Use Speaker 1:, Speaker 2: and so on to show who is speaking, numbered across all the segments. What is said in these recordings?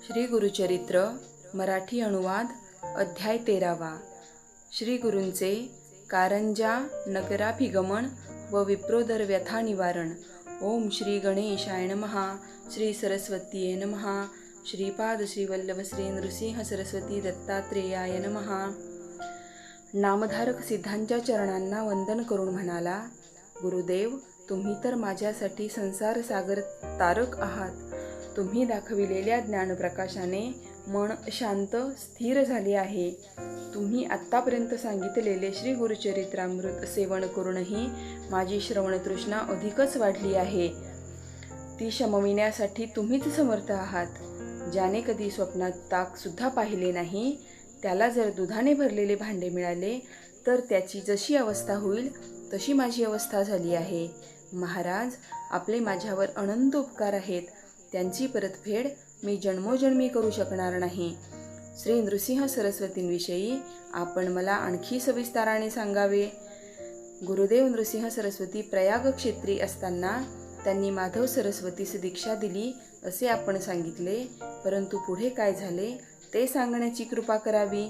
Speaker 1: श्री गुरुचरित्र मराठी अनुवाद अध्याय 13वा। श्री गुरूंचे कारंजा नगराभिगमन व विप्रोदर व्यथा निवारण। ओम श्री गणेशाय नमः। श्री सरस्वतीये नमः। श्रीपाद श्रीवल्लभ श्री नृसिंह सरस्वती दत्तात्रेयाय नमः। नामधारक सिद्धांच्या चरणांना वंदन करून म्हणाला, गुरुदेव, तुम्ही तर माझ्यासाठी संसार सागर तारक आहात। तुम्ही दाखविलेल्या ज्ञानप्रकाशाने मन शांत स्थिर झाले आहे। तुम्ही आत्तापर्यंत सांगितलेले श्री गुरुचरित्रामृत सेवन करूनही माझी श्रवणतृष्णा अधिकच वाढली आहे। ती शमविण्यासाठी तुम्हीच समर्थ आहात। ज्याने कधी स्वप्नात ताकसुद्धा पाहिले नाही, त्याला जर दुधाने भरलेले भांडे मिळाले तर त्याची जशी अवस्था होईल तशी माझी अवस्था झाली आहे। महाराज, आपले माझ्यावर अनंत उपकार आहेत, त्यांची परतफेड मी जन्मोजन्मी करू शकणार नाही। श्री नृसिंह सरस्वतींविषयी आपण मला आणखी सविस्ताराने सांगावे। गुरुदेव नृसिंह सरस्वती प्रयाग क्षेत्री असताना त्यांनी माधव सरस्वतीस दीक्षा दिली असे आपण सांगितले, परंतु पुढे काय झाले ते सांगण्याची कृपा करावी।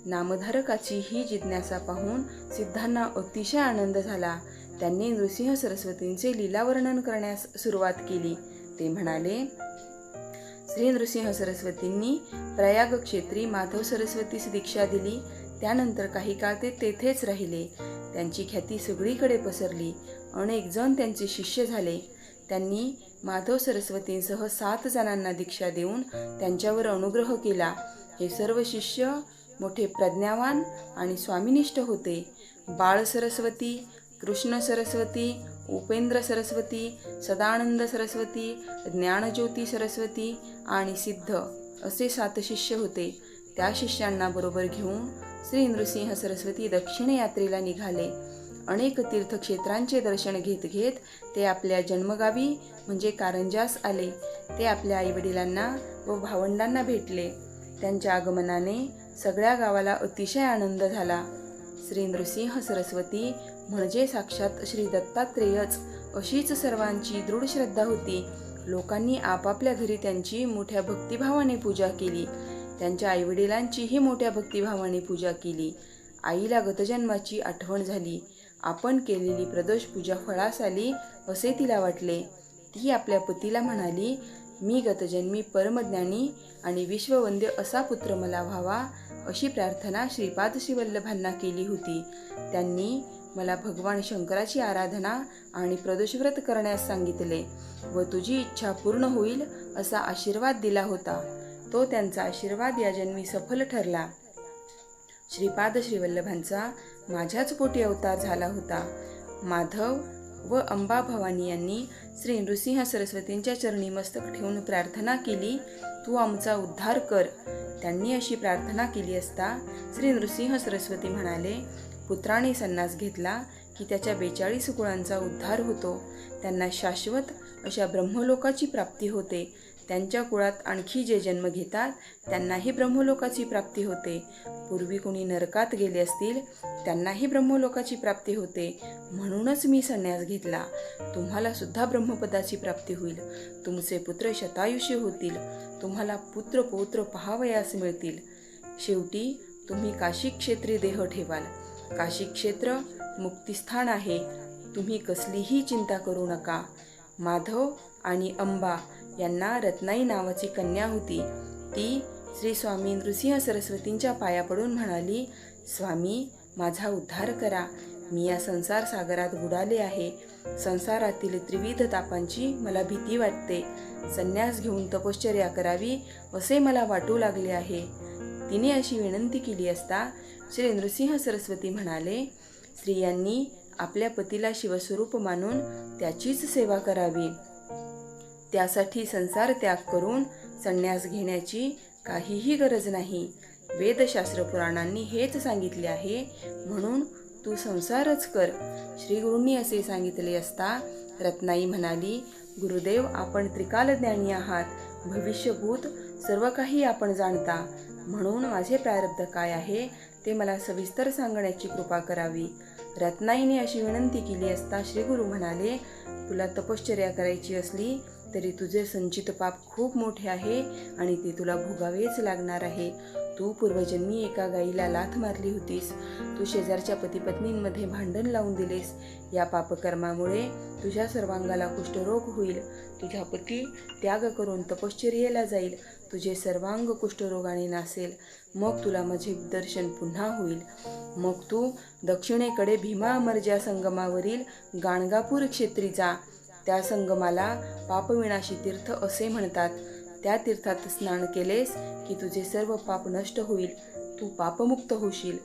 Speaker 1: नामधारकाची ही जिज्ञासा पाहून सिद्धांना अतिशय आनंद झाला। त्यांनी नृसिंह सरस्वतींचे लीलावर्णन करण्यास सुरुवात केली। ते म्हणाले, श्री नृसिंह सरस्वतींनी प्रयाग क्षेत्री माधव सरस्वतीस दीक्षा दिली। त्यानंतर काही काळ ते तेथेच राहिले। त्यांची ख्याती सगळीकडे पसरली। अनेक जण त्यांचे शिष्य झाले। त्यांनी माधव सरस्वतींसह 7 जणांना दीक्षा देऊन त्यांच्यावर अनुग्रह केला। हे सर्व शिष्य मोठे प्रज्ञावान आणि स्वामीनिष्ठ होते। बाळ सरस्वती, कृष्ण सरस्वती, उपेंद्र सरस्वती, सदानंद सरस्वती, ज्ञानज्योती सरस्वती आणि सिद्ध असे 7 शिष्य होते। त्या शिष्यांना बरोबर घेऊन श्री नृसिंह सरस्वती दक्षिण यात्रेला निघाले। अनेक तीर्थक्षेत्रांचे दर्शन घेत घेत ते आपल्या जन्मगावी म्हणजे कारंजास आले। ते आपल्या आईवडिलांना व भावंडांना भेटले। त्यांच्या आगमनाने सगळ्या गावाला अतिशय आनंद झाला। श्री नृसिंह सरस्वती म्हणजे साक्षात श्री दत्तात्रेयच अशीच सर्वांची दृढ श्रद्धा होती। लोकांनी आपापल्या घरी त्यांची मोठ्या भक्तिभावाने पूजा केली। त्यांच्या आईवडिलांचीही मोठ्या भक्तिभावाने पूजा केली। आईला गतजन्माची आठवण झाली। आपण केलेली प्रदोष पूजा फळास आली असे तिला वाटले। ती आपल्या पतीला म्हणाली, मी गतजन्मी परमज्ञानी आणि विश्ववंद्य असा पुत्र मला व्हावा अशी प्रार्थना श्रीपाद श्रीवल्लभांना केली होती। त्यांनी मला भगवान शंकराची आराधना आणि प्रदोषव्रत करण्यास सांगितले व तुझी इच्छा पूर्ण होईल असा आशीर्वाद दिला होता। तो त्यांचा आशीर्वाद या जन्मी सफल ठरला। श्रीपाद श्रीवल्लभांचा माझ्याच पोटी अवतार झाला होता। माधव व अंबा भवानी यांनी श्री नृसिंह सरस्वतींच्या चरणी मस्तक ठेवून प्रार्थना केली, तू आमचा उद्धार कर। त्यांनी अशी प्रार्थना केली असता श्री नृसिंह सरस्वती म्हणाले, पुत्राने संन्यास घेतला की त्याच्या 42 कुळांचा उद्धार होतो। त्यांना शाश्वत अशा ब्रह्मलोकाची प्राप्ती होते। त्यांच्या कुळात आणखी जे जन्म घेतात त्यांनाही ब्रह्मलोकाची प्राप्ती होते। पूर्वी कोणी नरकात गेले असतील त्यांनाही ब्रह्मलोकाची प्राप्ती होते। म्हणूनच मी संन्यास घेतला। तुम्हाला सुद्धा ब्रह्मपदाची प्राप्ती होईल। तुमचे पुत्र शतायुष्य होतील। तुम्हाला पुत्र पौत्र पहावयास मिळतील। शेवटी तुम्ही काशी क्षेत्री देह ठेवाल। काशी क्षेत्र मुक्तिस्थान आहे। तुम्ही कसलीही चिंता करू नका। माधव आणि अंबा यांना रत्नाई नावाची कन्या होती। ती श्री स्वामी नृसिंह सरस्वतींच्या पाया पडून म्हणाली, स्वामी, माझा उद्धार करा। मी या संसार सागरात बुडाले आहे। संसारातील त्रिविध तापांची मला भीती वाटते। संन्यास घेऊन तपश्चर्या करावी असे मला वाटू लागले आहे। तिने अशी विनंती केली असता श्री नृसिंह सरस्वती म्हणाले, स्त्रियांनी आपल्या पतीला शिवस्वरूप मानून त्याचीच सेवा करावी। त्यासाठी संसार त्याग करून संन्यास घेण्याची काहीही गरज नाही। वेदशास्त्र पुराणांनी हेच सांगितले आहे, म्हणून तू संसारच कर। श्री गुरूंनी असे सांगितले असता रत्नाई म्हणाली, गुरुदेव, आपण त्रिकालज्ञानी आहात। भविष्यभूत सर्व काही आपण जाणता, म्हणून माझे प्रारब्ध काय आहे ते मला सविस्तर सांगण्याची कृपा करावी। रत्नाईने अशी विनंती केली असता श्री गुरु म्हणाले, तुला तपश्चर्या करायची असली तरी तुझे संचित पाप खूप मोठे आहे आणि ते तुला भोगावेच लागणार आहे. तू पूर्वजन्मी एका गाईला लाथ मारली होतीस. तू शेजारच्या पतीपत्नींमध्ये भांडण लावून दिलेस. या पापकर्मामुळे तुझ्या सर्वांगाला कुष्ठरोग होईल. तुझा पती त्याग करून तपश्चर्येला जाईल. तुझे सर्वांग कुष्ठरोगाने नासेल. मग तुला माझे दर्शन पुन्हा होईल. मग तू दक्षिणेकडे भीमा अमरजा संगमावरील गाणगापूर क्षेत्री जा. त्या संगमाला पापविनाशी तीर्थ असे म्हणतात. त्या तीर्थात स्नान केलेस की तुझे सर्व पाप नष्ट होईल. तू पापमुक्त होशील.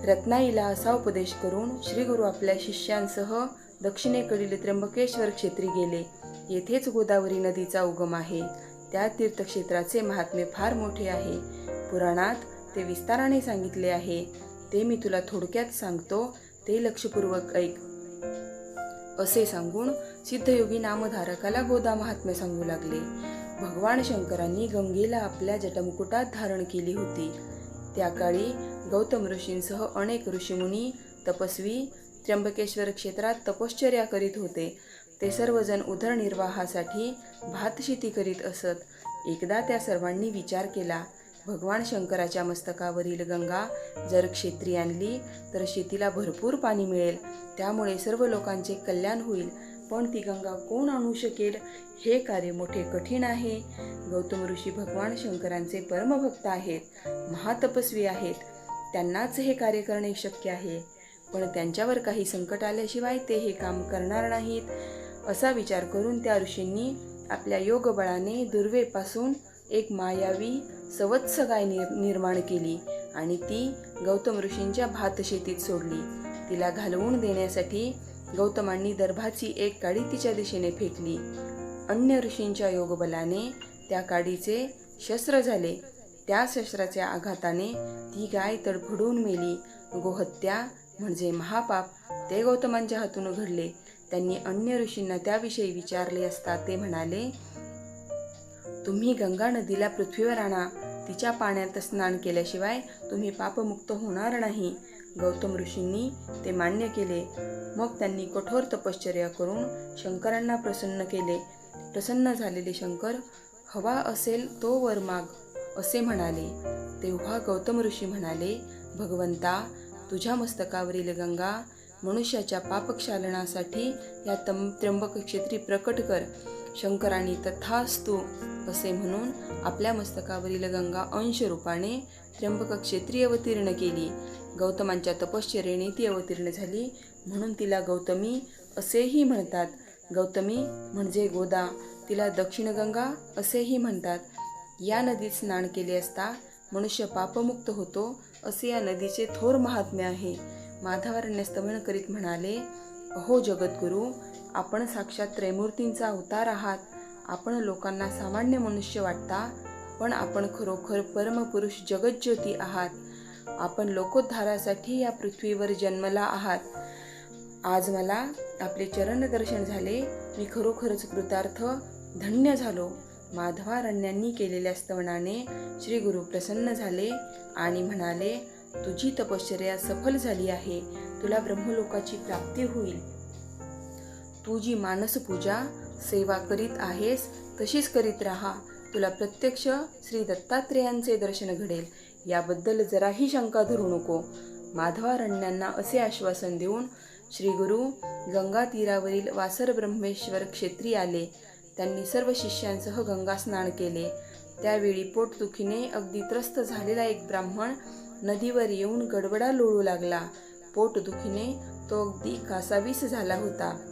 Speaker 1: रत्नाईला असा उपदेश करून श्री गुरु आपल्या शिष्यांसह दक्षिणेकडील त्र्यंबकेश्वर क्षेत्री गेले. येथेच गोदावरी नदीचा उगम आहे. त्या तीर्थक्षेत्राचे महात्म्य फार मोठे आहे. पुराणात ते विस्ताराने सांगितले आहे. ते मी तुला थोडक्यात सांगतो, ते लक्षपूर्वक ऐक. असे सांगून सिद्धयोगी नामधारकाला गोदा महात्म्य सांगू लागले. भगवान शंकरांनी गंगेला आपल्या जटमुकुटात धारण केली होती. त्या काळी गौतम ऋषींसह अनेक ऋषीमुनी तपस्वी त्र्यंबकेश्वर क्षेत्रात तपश्चर्या करीत होते. ते सर्वजण उदरनिर्वाहासाठी भातशेती करीत असत. एकदा त्या सर्वांनी विचार केला, भगवान शंकराच्या मस्तकावरील गंगा जर क्षेत्री आणली तर शेतीला भरपूर पाणी मिळेल. त्यामुळे सर्व लोकांचे कल्याण होईल. पण ती गंगा कोण आणू शकेल? हे कार्य मोठे कठीण आहे. गौतम ऋषी भगवान शंकरांचे परमभक्त आहेत, महातपस्वी आहेत. त्यांनाच हे कार्य करणे शक्य आहे. पण त्यांच्यावर काही संकट आल्याशिवाय ते हे काम करणार नाहीत. असा विचार करून त्या ऋषींनी आपल्या योगबळाने दुर्वेपासून एक मायावी सवत्स गाय निर्माण केली आणि ती गौतम ऋषींच्या भातशेतीत सोडली. तिला घालवून देण्यासाठी गौतमांनी दर्भाची एक काडी तिच्या दिशेने फेकली. अन्य ऋषींच्या योगबलाने त्या काडीचे शस्त्र झाले. त्या शस्त्राच्या आघाताने ती गाय तडफडून मेली. गोहत्या म्हणजे महापाप ते गौतमांच्या हातून घडले. त्यांनी अन्य ऋषींना त्याविषयी विचारले असता ते म्हणाले, तुम्ही गंगा नदीला पृथ्वीवर आणा. तिच्या पाण्यात स्नान केल्याशिवाय तुम्ही पापमुक्त होणार नाही. गौतम ऋषींनी ते मान्य केले. मग त्यांनी कठोर तपश्चर्या करून शंकरांना प्रसन्न केले. प्रसन्न झालेले शंकर हवा असेल तो वर माग असे म्हणाले. तेव्हा गौतम ऋषी म्हणाले, भगवंता, तुझ्या मस्तकावरील गंगा मनुष्याच्या पापक्षालनासाठी या त्र्यंबक क्षेत्री प्रकट कर. शंकरांनी तथास्तु असे म्हणून आपल्या मस्तकावरील गंगा अंश रूपाने त्र्यंबक क्षेत्री अवतीर्ण केली. गौतमांच्या तपश्चर्येने ती अवतीर्ण झाली म्हणून तिला गौतमी असेही म्हणतात. गौतमी म्हणजे गोदा, तिला दक्षिण गंगा असेही म्हणतात. या नदीत स्नान केले असता मनुष्य पापमुक्त होतो असे या नदीचे थोर महात्म्य आहे. माधवारण्य स्तवन करीत म्हणाले, अहो जगद्गुरु, आपण साक्षात त्रैमूर्तींचा अवतार आहात. आपण लोकांना सामान्य मनुष्य वाटता, पण आपण खरोखर परमपुरुष जगज्योती आहात. आपण लोकोद्धारासाठी या पृथ्वीवर जन्मला आहात. आज मला आपले चरण दर्शन झाले. मी खरोखरच कृतार्थ धन्य झालो. माधवारण्यांनी केलेल्या स्तवनाने श्री गुरु प्रसन्न झाले आणि म्हणाले, तुझी तपश्चर्या सफल झाली आहे. तुला ब्रह्मलोकाची प्राप्ती होईल. तू जी मानसपूजा सेवा करीत आहेस तशीच करीत राहा. तुला प्रत्यक्ष श्री दत्तात्रेयांचे दर्शन घडेल. याबद्दल जराही शंका धरू नको. माधवारण्यांना असे आश्वासन देऊन श्री गुरु गंगा तीरावरील वासर ब्रह्मेश्वर क्षेत्री आले. त्यांनी सर्व शिष्यांसह गंगा स्नान केले. त्यावेळी पोटदुखीने अगदी त्रस्त झालेला एक ब्राह्मण नदीवर येऊन गडबडा लोळू लागला. पोटदुखीने तो अगदी कासावीस झाला होता.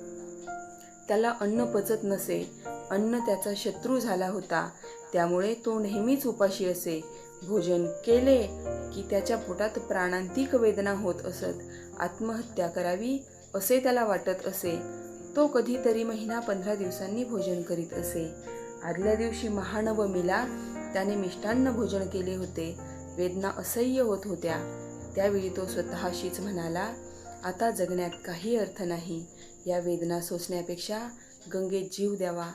Speaker 1: त्याला अन्न पचत नसे. अन्न त्याचा शत्रू झाला होता. त्यामुळे तो नेहमीच उपाशी असे. भोजन केले की त्याच्या पोटात प्राणांतिक वेदना होत असत. आत्महत्या करावी असे त्याला वाटत असे. तो कधीतरी महिना 15 दिवसांनी भोजन करीत असे. आदल्या दिवशी महानवमीला त्याने मिष्टान्न भोजन केले होते. वेदना असह्य होत होत्या. त्यावेळी तो स्वतःशीच म्हणाला, आता जगण्यात काही अर्थ नाही. या वेदना सोसण्यापेक्षा गंगेत जीव द्यावा.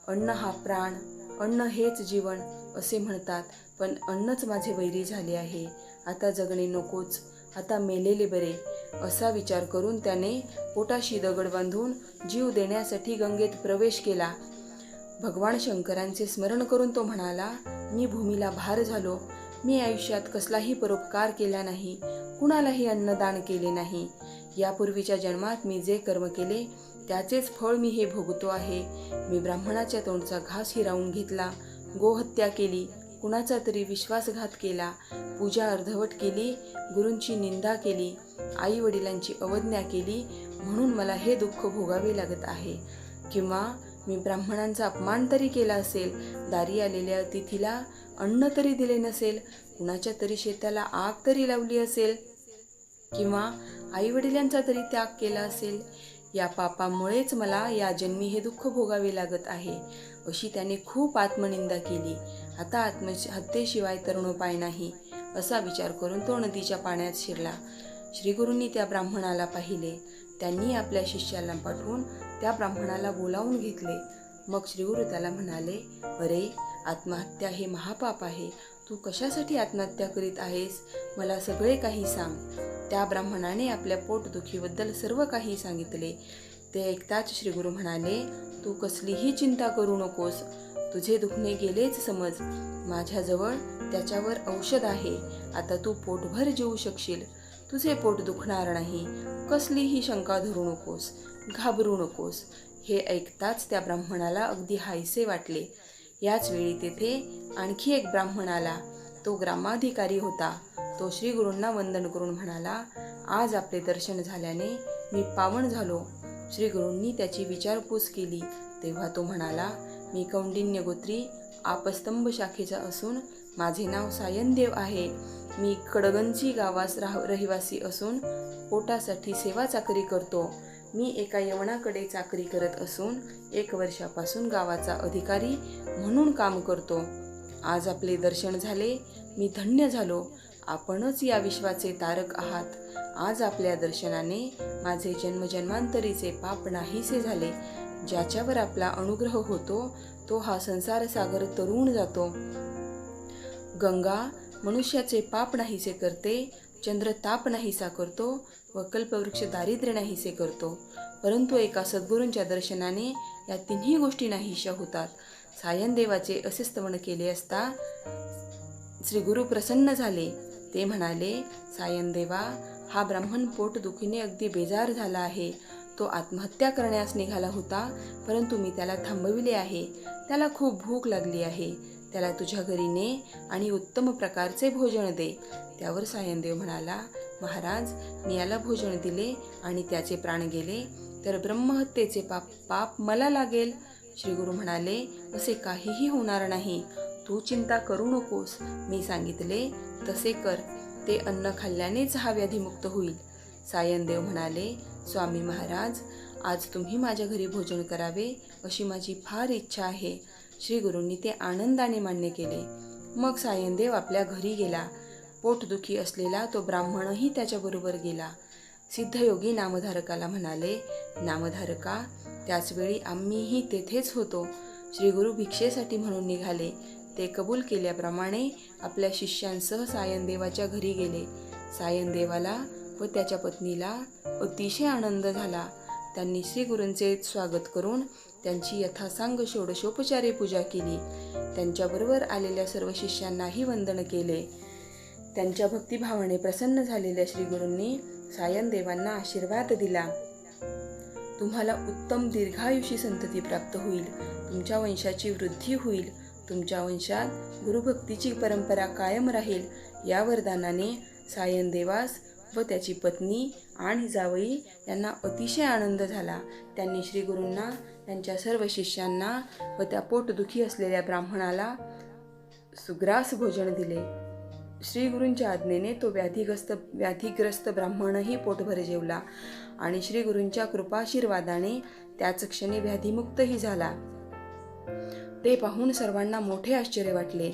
Speaker 1: अन्न हा प्राण, अन्न हेच जीवन असे म्हणतात, पण अन्नच माझे वैरी झाले आहे. आता जगणे नकोच, आता मेलेले बरे असा विचार करून त्याने पोटाशी दगड बांधून जीव देण्यासाठी गंगेत प्रवेश केला. भगवान शंकरांचे स्मरण करून तो म्हणाला, मी भूमीला भार झालो. मी आयुष्यात कसलाही परोपकार केला नाही, कुणालाही अन्नदान केले नाही. यापूर्वीच्या जन्मात मी जे कर्म केले त्याचेच फळ मी हे भोगतो आहे. मी ब्राह्मणाच्या तोंडचा घास हिरावून घेतला, गोहत्या केली, कुणाचा तरी विश्वासघात केला, पूजा अर्धवट केली, गुरूंची निंदा केली, आई वडिलांची अवज्ञा केली, म्हणून मला हे दुःख भोगावे लागत आहे. किंवा मी ब्राह्मणांचा अपमान तरी केला असेल, दारी आलेल्या अतिथीला अन्न तरी दिले नसेल, कुणाच्या तरी शेताला आग तरी लावली असेल, किंवा आई वडिलांचा तरी त्याग केला असेल. या पापामुळेच मला या जन्मी हे दुःख भोगावे लागत आहे, अशी त्याने खूप आत्मनिंदा केली. आता आत्महत्येशिवाय तरुणोपाय नाही, असा विचार करून तो नदीच्या पाण्यात शिरला. श्रीगुरूंनी त्या ब्राह्मणाला पाहिले. त्यांनी आपल्या शिष्याला पाठवून त्या ब्राह्मणाला बोलावून घेतले. मग श्रीगुरू त्याला म्हणाले, अरे, आत्महत्या हे महापाप आहे. तू कशासाठी आत्महत्या करीत आहेस? मला सगळे काही सांग. त्या ब्राह्मणाने आपल्या पोटदुखीबद्दल सर्व काही सांगितले. ते ऐकताच श्रीगुरू म्हणाले, तू कसलीही चिंता करू नकोस. तुझे दुखणे गेलेच समज. माझ्याजवळ त्याच्यावर औषध आहे. आता तू पोटभर जेवू शकशील. तुझे पोट दुखणार नाही. कसलीही शंका धरू नकोस, घाबरू नकोस. हे ऐकताच त्या ब्राह्मणाला अगदी हायसे वाटले. याच वेळी तेथे आणखी एक ब्राह्मण आला. तो ग्रामाधिकारी होता. तो श्रीगुरूंना वंदन करून म्हणाला, आज आपले दर्शन झाल्याने मी पावन झालो. श्रीगुरूंनी त्याची विचारपूस केली. तेव्हा तो म्हणाला, मी कौंडिन्य गोत्री आपस्तंभ शाखेचा असून माझे नाव सायनदेव आहे. मी कडगंजी गावास रहिवासी असून पोटासाठी सेवा चाकरी करतो. मी एका यवनाकडे चाकरी करत असून 1 वर्षापासून गावाचा अधिकारी म्हणून काम करतो. आज आपले दर्शन झाले, मी धन्य झालो. आपणच या विश्वाचे तारक आहात. आज आपल्या दर्शनाने माझे जन्मजन्मांतरीचे पाप नाहीसे झाले. ज्याच्यावर आपला अनुग्रह होतो तो हा संसार सागर तरुण जातो. गंगा मनुष्याचे पाप नाहीसे करते, चंद्र ताप नाहीसा करतो व कल्पवृक्ष दारिद्र्य नाहीसे करतो. परंतु एका सद्गुरूंच्या दर्शनाने या तिन्ही गोष्टी नाहीशा होतात. सायनदेवाचे असे स्तवन केले असता श्री गुरु प्रसन्न झाले. ते म्हणाले, सायनदेवा, हा ब्राह्मण पोटदुखीने अगदी बेजार झाला आहे. तो आत्महत्या करण्यास निघाला होता, परंतु मी त्याला थांबविले आहे. त्याला खूप भूक लागली आहे. त्याला तुझ्या घरी ने आणि उत्तम प्रकारचे भोजन दे. त्यावर सायनदेव म्हणाला, महाराज, मी याला भोजन दिले आणि त्याचे प्राण गेले तर ब्रह्महत्येचे पाप मला लागेल. श्री गुरु म्हणाले, असे काहीही होणार नाही. तू चिंता करू नकोस. मी सांगितले तसे कर. ते अन्न खाल्ल्यानेच हा व्याधीमुक्त होईल. सायनदेव म्हणाले, स्वामी महाराज, आज तुम्ही माझ्या घरी भोजन करावे अशी माझी फार इच्छा आहे. श्री गुरूंनी ते आनंदाने मान्य केले. मग सायनदेव आपल्या घरी गेला. पोटदुखी असलेला तो ब्राह्मणही त्याच्याबरोबर गेला. सिद्धयोगी नामधारकाला म्हणाले, नामधारका, त्याचवेळी आम्हीही तेथेच होतो. श्रीगुरु भिक्षेसाठी म्हणून निघाले. ते कबूल केल्याप्रमाणे आपल्या शिष्यांसह सायनदेवाच्या घरी गेले. सायनदेवाला व त्याच्या पत्नीला अतिशय आनंद झाला. त्यांनी श्रीगुरूंचे स्वागत करून त्यांची यथासांग षोडशोपचारे पूजा केली. त्यांच्याबरोबर आलेल्या सर्व शिष्यांनाही वंदन केले. त्यांच्या भक्तिभावाने प्रसन्न झालेल्या श्रीगुरूंनी सायनदेवांना आशीर्वाद दिला. तुम्हाला उत्तम दीर्घायुषी संतती प्राप्त होईल. तुमच्या वंशाची वृद्धी होईल. तुमच्या वंशात गुरुभक्तीची परंपरा कायम राहील. या वरदानाने सायनदेवास व त्याची पत्नी आणि जावई यांना अतिशय आनंद झाला. त्यांनी श्रीगुरूंना, त्यांच्या सर्व शिष्यांना व त्या पोटदुखी असलेल्या ब्राह्मणाला सुग्रास भोजन दिले. श्रीगुरूंच्या आज्ञेने तो व्याधिग्रस्त ब्राह्मणही पोटभर जेवला आणि श्रीगुरूंच्या कृपाशीर्वादाने त्याच क्षणी व्याधिमुक्तही झाला. ते पाहून सर्वांना मोठे आश्चर्य वाटले.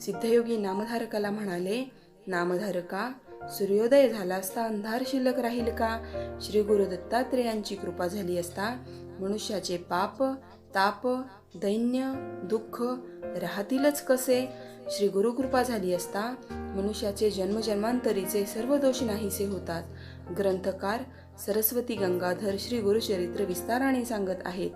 Speaker 1: सिद्धयोगी नामधारकाला म्हणाले, नामधारका, सूर्योदय झाला असता अंधार शिल्लक राहील का? श्री गुरु दत्तात्रेयांची कृपा झाली असता मनुष्याचे पाप, ताप, दैन्य, दुःख राहतीलच कसे? श्री गुरुकृपा झाली असता मनुष्याचे जन्मजन्मांतरीचे सर्व दोष नाहीसे होतात. ग्रंथकार सरस्वती गंगाधर श्री गुरुचरित्र विस्ताराने सांगत आहेत.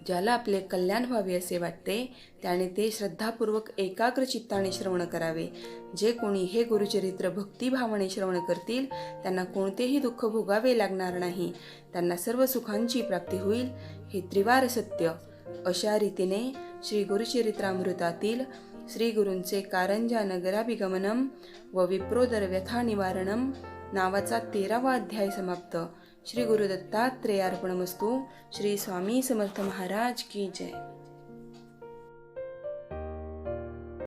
Speaker 1: ज्याला आपले कल्याण व्हावे असे वाटते त्याने ते श्रद्धापूर्वक एकाग्र चित्ताने श्रवण करावे. जे कोणी हे गुरुचरित्र भक्तिभावाने श्रवण करतील त्यांना कोणतेही दुःख भोगावे लागणार नाही. त्यांना सर्व सुखांची प्राप्ती होईल. हे त्रिवार सत्य. अशा रीतीने श्री गुरुचरित्रामृतातील श्री गुरूंचे कारंजा नगराभिगमनम व विप्रोदर व्यथा निवारणम नावाचा 13वा अध्याय समाप्त. श्री गुरु दत्तात्रेयार्पणमस्तु. श्री स्वामी समर्थ महाराज की जय.